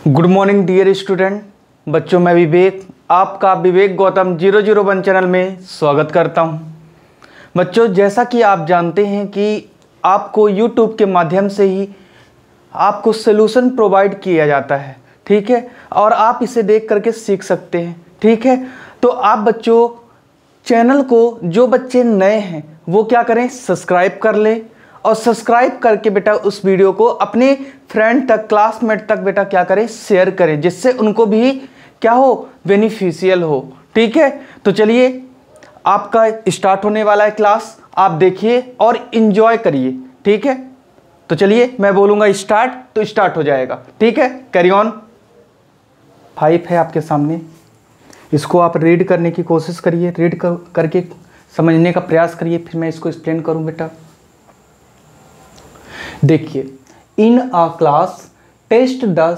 Good morning dear student. बच्चों, मैं विवेक, आपका विवेक गौतम 001 चैनल में स्वागत करता हूं। बच्चों, जैसा कि आप जानते हैं कि आपको यूट्यूब के माध्यम से ही आपको सलूशन प्रोवाइड किया जाता है, ठीक है, और आप इसे देख करके सीख सकते हैं, ठीक है। तो आप बच्चों चैनल को, जो बच्चे नए हैं वो क्या करें, सब्सक्राइब कर लें, और सब्सक्राइब करके बेटा उस वीडियो को अपने फ्रेंड तक, क्लासमेट तक बेटा क्या करें, शेयर करें, जिससे उनको भी क्या हो, बेनिफिशियल हो, ठीक है। तो चलिए, आपका स्टार्ट होने वाला है क्लास, आप देखिए और एंजॉय करिए, ठीक है। तो चलिए, मैं बोलूँगा स्टार्ट तो स्टार्ट हो जाएगा, ठीक है। Carry on. 5 है आपके सामने, इसको आप रीड करने की कोशिश करिए, करके समझने का प्रयास करिए, फिर मैं इसको एक्सप्लेन करूँ बेटा। देखिए, in a class test the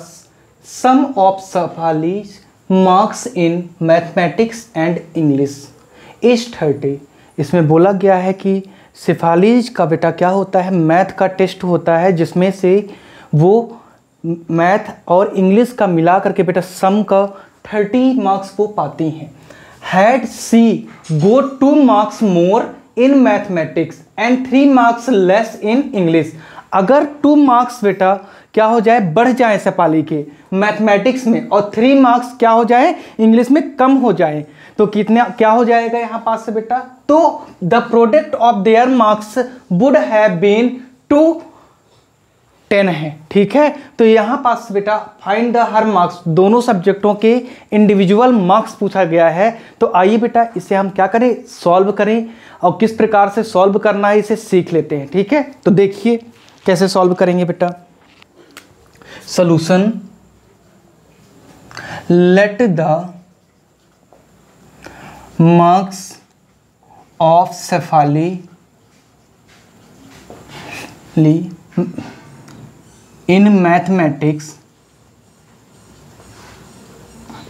sum of Shefali's marks in mathematics and English is 30। इसमें बोला गया है कि सिफालीज का बेटा क्या होता है, मैथ का टेस्ट होता है, जिसमें से वो मैथ और इंग्लिश का मिला करके बेटा सम का 30 मार्क्स वो पाती हैं। Had she got 2 marks more in mathematics and 3 marks less in English. अगर 2 मार्क्स बेटा क्या हो जाए, बढ़ जाए शेफाली के मैथमेटिक्स में, और 3 मार्क्स क्या हो जाए, इंग्लिश में कम हो जाए, तो कितना क्या हो जाएगा यहाँ पास से बेटा, तो the product of their marks would have been 210 है, ठीक है। तो यहाँ पास बेटा फाइंड द हर मार्क्स, दोनों सब्जेक्टों के इंडिविजुअल मार्क्स पूछा गया है। तो आइए बेटा इसे हम क्या करें, सॉल्व करें, और किस प्रकार से सॉल्व करना है इसे सीख लेते हैं, ठीक है। तो देखिए कैसे सॉल्व करेंगे बेटा। Solution, let the marks of Shefali in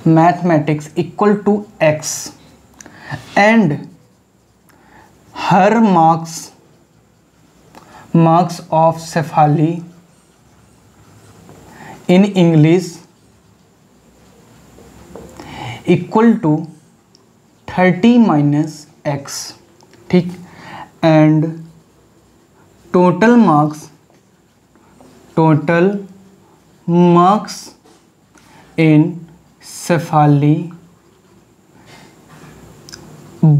mathematics equal to x and her marks of Shephali in English equal to 30 minus x, ठीक, and total marks in Shephali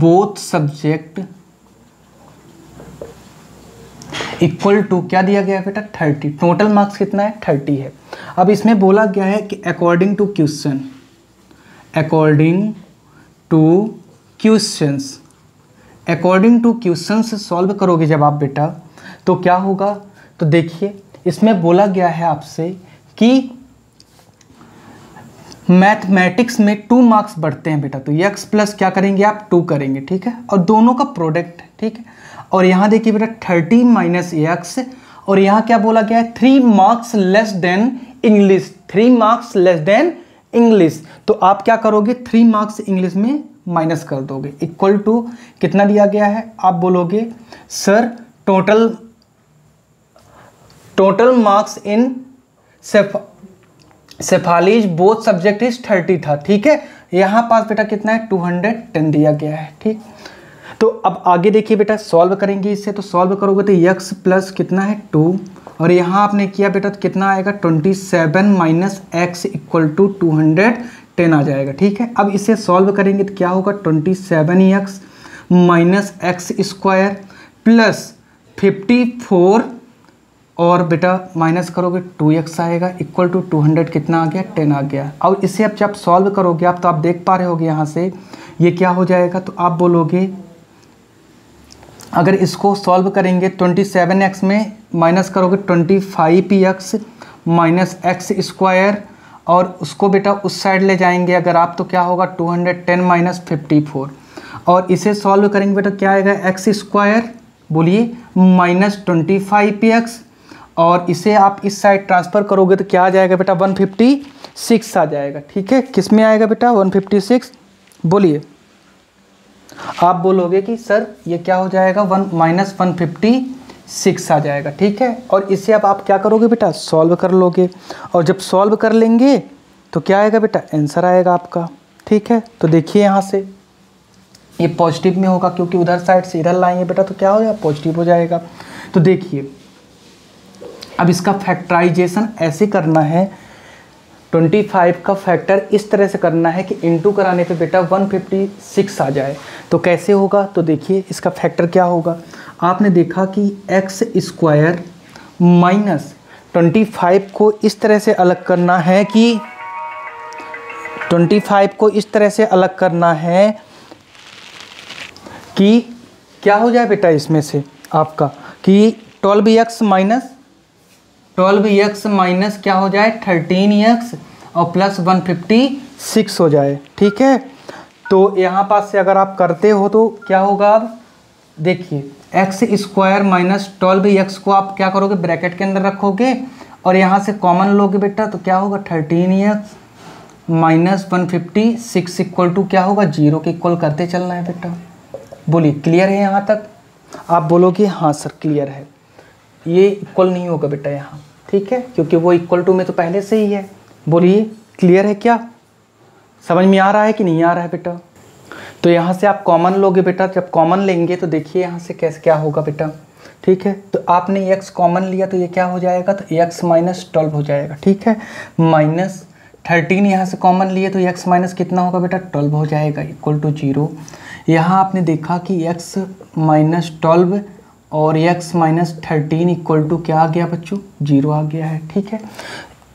both subject equal to क्या दिया गया है बेटा, 30। Total marks कितना है, 30 है। अब इसमें बोला गया है कि अकॉर्डिंग टू क्वेश्चंस सॉल्व करोगे जब आप बेटा, तो क्या होगा, तो देखिए इसमें बोला गया है आपसे कि मैथमेटिक्स में 2 मार्क्स बढ़ते हैं बेटा, तो x प्लस क्या करेंगे आप, 2 करेंगे, ठीक है, और दोनों का प्रोडक्ट, ठीक है। और यहाँ देखिए बेटा 30 माइनस एक्स, और यहाँ क्या बोला गया है, 3 marks less than English, 3 marks less than English. तो आप क्या करोगे, 3 मार्क्स इंग्लिश में माइनस कर दोगे, इक्वल टू कितना दिया गया है, आप बोलोगे sir total marks in Shefali's both subject is 30 था, ठीक है। यहाँ पास बेटा कितना है, 210 दिया गया है, ठीक। तो अब आगे देखिए बेटा, सॉल्व करेंगे इससे, तो सॉल्व करोगे तो x प्लस कितना है 2, और यहाँ आपने किया बेटा तो कितना आएगा, 27 माइनस एक्स इक्वल टू 210 आ जाएगा, ठीक है। अब इसे सॉल्व करेंगे तो क्या होगा, 27x minus x square plus 54, और बेटा माइनस करोगे 2x आएगा इक्वल टू 200 कितना आ गया, 10 आ गया। और इसे अब जब सॉल्व करोगे आप, तो आप देख पा रहे होगे यहाँ से ये क्या हो जाएगा, तो आप बोलोगे, अगर इसको सॉल्व करेंगे 27x में माइनस करोगे 25x माइनस एक्स स्क्वायर, और उसको बेटा उस साइड ले जाएंगे अगर आप, तो क्या होगा 210 माइनस 54, और इसे सॉल्व करेंगे बेटा क्या आएगा, एक्स स्क्वायर बोलिए माइनस 25x, और इसे आप इस साइड ट्रांसफ़र करोगे तो क्या आ जाएगा बेटा, 156 आ जाएगा, ठीक है। किस में आएगा बेटा, 156, बोलिए। आप बोलोगे कि सर ये क्या हो जाएगा, 1 - 156 6 आ जाएगा। ठीक है, और इसे अब आप क्या करोगे बेटा, सॉल्व कर लोगे, और जब सॉल्व कर लेंगे तो क्या आएगा बेटा, आंसर आएगा आपका। ठीक है, तो देखिए यहाँ से ये पॉजिटिव में होगा क्योंकि उधर साइड से इधर लाएंगे बेटा तो क्या हो जाएगा, पॉजिटिव हो जाएगा। तो देखिए अब इसका फैक्टराइजेशन ऐसे करना है, 25 का फैक्टर इस तरह से करना है कि इंटू कराने पे बेटा 156 आ जाए। तो कैसे होगा, तो देखिए इसका फैक्टर क्या होगा। आपने देखा कि एक्स स्क्वायर माइनस 25 को इस तरह से अलग करना है कि 25 को इस तरह से अलग करना है कि क्या हो जाए बेटा, इसमें से आपका कि 12x माइनस क्या हो जाए, 13x और प्लस 156 हो जाए। ठीक है, तो यहाँ पास से अगर आप करते हो तो क्या होगा, अब देखिए एक्स स्क्वायर माइनस 12x को आप क्या करोगे, ब्रैकेट के अंदर रखोगे और यहाँ से कॉमन लोगे बेटा तो क्या होगा, 13x माइनस 156 इक्वल टू क्या होगा, 0 के इक्वल करते चलना है बेटा। बोलिए क्लियर है यहाँ तक, आप बोलोगे हाँ सर क्लियर है। ये इक्वल नहीं होगा बेटा यहाँ, ठीक है, क्योंकि वो इक्वल टू में तो पहले से ही है। बोलिए क्लियर है, क्या समझ में आ रहा है कि नहीं आ रहा है बेटा। तो यहाँ से आप कॉमन लोगे बेटा, जब कॉमन लेंगे तो देखिए यहाँ से कैसे क्या होगा बेटा। ठीक है, तो आपने x कॉमन लिया तो ये क्या हो जाएगा, तो x माइनस 12 हो जाएगा। ठीक है, माइनस 13 यहाँ से कॉमन लिए तो x माइनस कितना होगा बेटा, 12 हो जाएगा इक्वल टू 0। यहाँ आपने देखा कि x माइनस 12 और x माइनस 13 इक्वल टू क्या आ गया बच्चों, 0 आ गया है। ठीक है,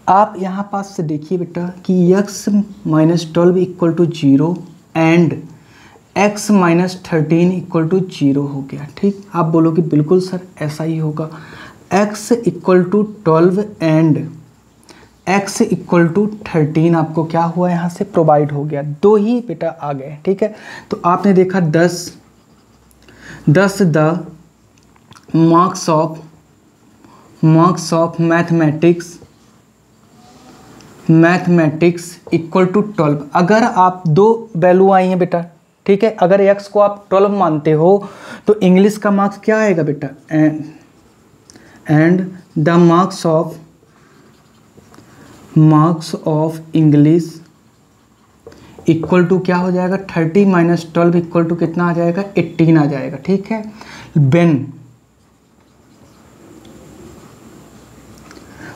आप यहाँ पास से देखिए बेटा कि x minus 12 equal to 0 and x minus 13 equal to 0 हो गया। ठीक, आप बोलोगे बिल्कुल सर ऐसा ही होगा, x equal to 12 and x equal to 13 आपको क्या हुआ, यहाँ से प्रोवाइड हो गया, दो ही बेटा आ गए। ठीक है, तो आपने देखा 10 the marks of mathematics equal to 12। अगर आप दो वैल्यू आई हैं बेटा, ठीक है, अगर x को आप 12 मानते हो तो इंग्लिश का मार्क्स क्या आएगा बेटा, and the marks of English equal to क्या हो जाएगा, 30 माइनस 12 इक्वल टू कितना आ जाएगा, 18 आ जाएगा। ठीक है,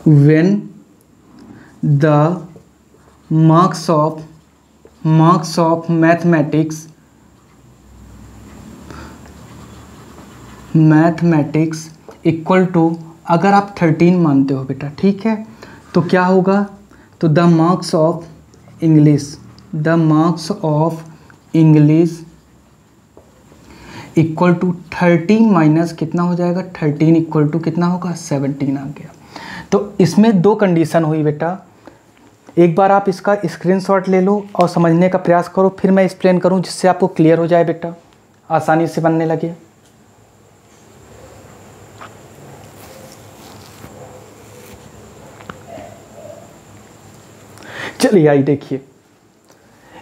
when the marks of mathematics equal to, अगर आप 13 मानते हो बेटा, ठीक है, तो क्या होगा, तो the marks of English equal to 30 minus कितना हो जाएगा, 13 इक्वल टू कितना होगा, 17 आ गया। तो इसमें दो कंडीशन हुई बेटा, एक बार आप इसका स्क्रीनशॉट ले लो और समझने का प्रयास करो, फिर मैं एक्सप्लेन करूं जिससे आपको क्लियर हो जाए बेटा, आसानी से बनने लगे। चलिए आई देखिए,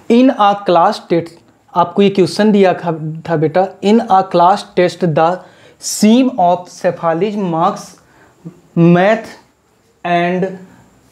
इन आ क्लास टेस्ट, आपको ये क्वेश्चन दिया था बेटा, in a class test the sum of Shefali's marks math and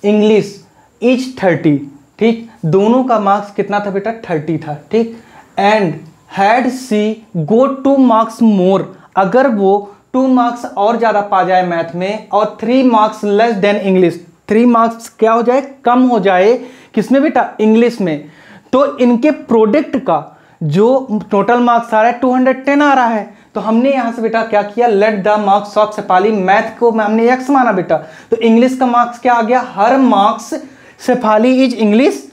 English is 30। ठीक, दोनों का मार्क्स कितना था बेटा, 30 था। ठीक, and had she got 2 marks more, अगर वो 2 मार्क्स और ज़्यादा पा जाए मैथ में और 3 marks less than English, 3 marks क्या हो जाए, कम हो जाए, किसमें बेटा, इंग्लिश में, तो इनके प्रोडक्ट का जो टोटल मार्क्स आ रहा है 210 आ रहा है। तो हमने यहाँ से बेटा क्या किया, late the marks of Shefali, math को हमने x माना बेटा, तो इंग्लिश का मार्क्स क्या आ गया, her marks Shefali is English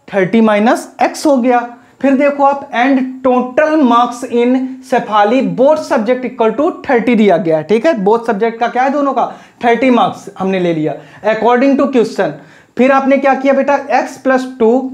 30 minus x हो गया। फिर देखो आप, and total marks in Shefali both subject equal to 30 दिया गया है। ठीक है, बोथ सब्जेक्ट का क्या है, दोनों का 30 मार्क्स हमने ले लिया अकॉर्डिंग टू क्वेश्चन। फिर आपने क्या किया बेटा, x प्लस 2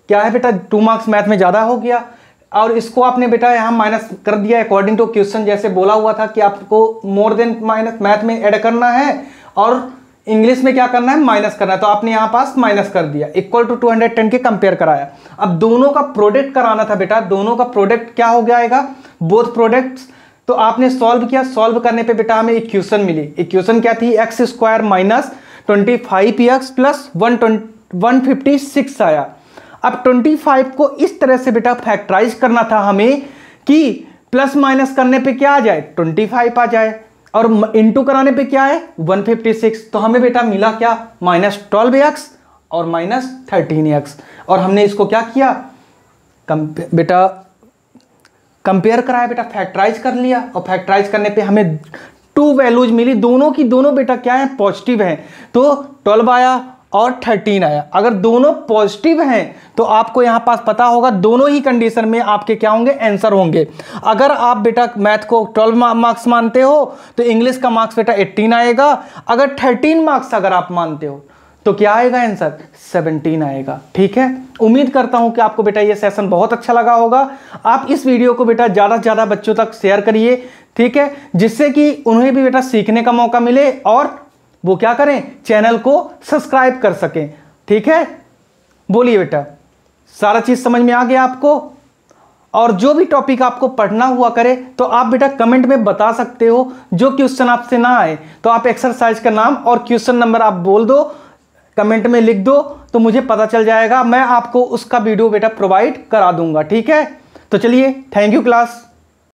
क्या है बेटा, 2 मार्क्स मैथ में ज़्यादा हो गया और इसको आपने बेटा यहाँ माइनस कर दिया अकॉर्डिंग टू क्वेश्चन, जैसे बोला हुआ था कि आपको मोर देन माइनस मैथ में ऐड करना है और इंग्लिश में क्या करना है, माइनस करना है, तो आपने यहाँ पास माइनस कर दिया, इक्वल टू 210 के कंपेयर कराया। अब दोनों का प्रोडक्ट कराना था बेटा, दोनों का प्रोडक्ट क्या हो जाएगा, बोथ प्रोडक्ट्स, तो आपने सॉल्व किया, सॉल्व करने पे बेटा हमें इक्वेशन मिली। इक्वेशन क्या थी? X square minus 25x plus 156 आया। अब 25 को इस तरह से बेटा फैक्टराइज करना था हमें कि प्लस माइनस करने पे क्या आ जाए? 25 आ जाए, और इंटू कराने पे क्या है? 156। तो हमें बेटा मिला क्या? -12x और -13x। और हमने इसको क्या किया? बेटा कंपेयर कराया बेटा, फैक्टराइज कर लिया, और फैक्टराइज करने पे हमें 2 वैल्यूज मिली, दोनों की दोनों बेटा क्या है? पॉजिटिव हैं। तो 12 आया और 13 आया। अगर दोनों पॉजिटिव हैं तो आपको यहां पास पता होगा दोनों ही कंडीशन में आपके क्या होंगे? आंसर होंगे। अगर आप बेटा मैथ को 12 मार्क्स मानते हो तो इंग्लिश का मार्क्स बेटा 18 आएगा। अगर 13 मार्क्स अगर आप मानते हो तो क्या आएगा आंसर? 17 आएगा। ठीक है, उम्मीद करता हूं कि आपको बेटा ये सेशन बहुत अच्छा लगा होगा। आप इस वीडियो को बेटा ज़्यादा से ज़्यादा बच्चों तक शेयर करिए, ठीक है, जिससे कि उन्हें भी बेटा सीखने का मौका मिले और वो क्या करें? चैनल को सब्सक्राइब कर सकें। ठीक है, बोलिए बेटा, सारा चीज़ समझ में आ गया आपको? और जो भी टॉपिक आपको पढ़ना हुआ करे तो आप बेटा कमेंट में बता सकते हो। जो क्वेश्चन आपसे ना आए तो आप एक्सरसाइज का नाम और क्वेश्चन नंबर आप बोल दो, कमेंट में लिख दो, तो मुझे पता चल जाएगा, मैं आपको उसका वीडियो बेटा प्रोवाइड करा दूंगा। ठीक है, तो चलिए, थैंक यू क्लास।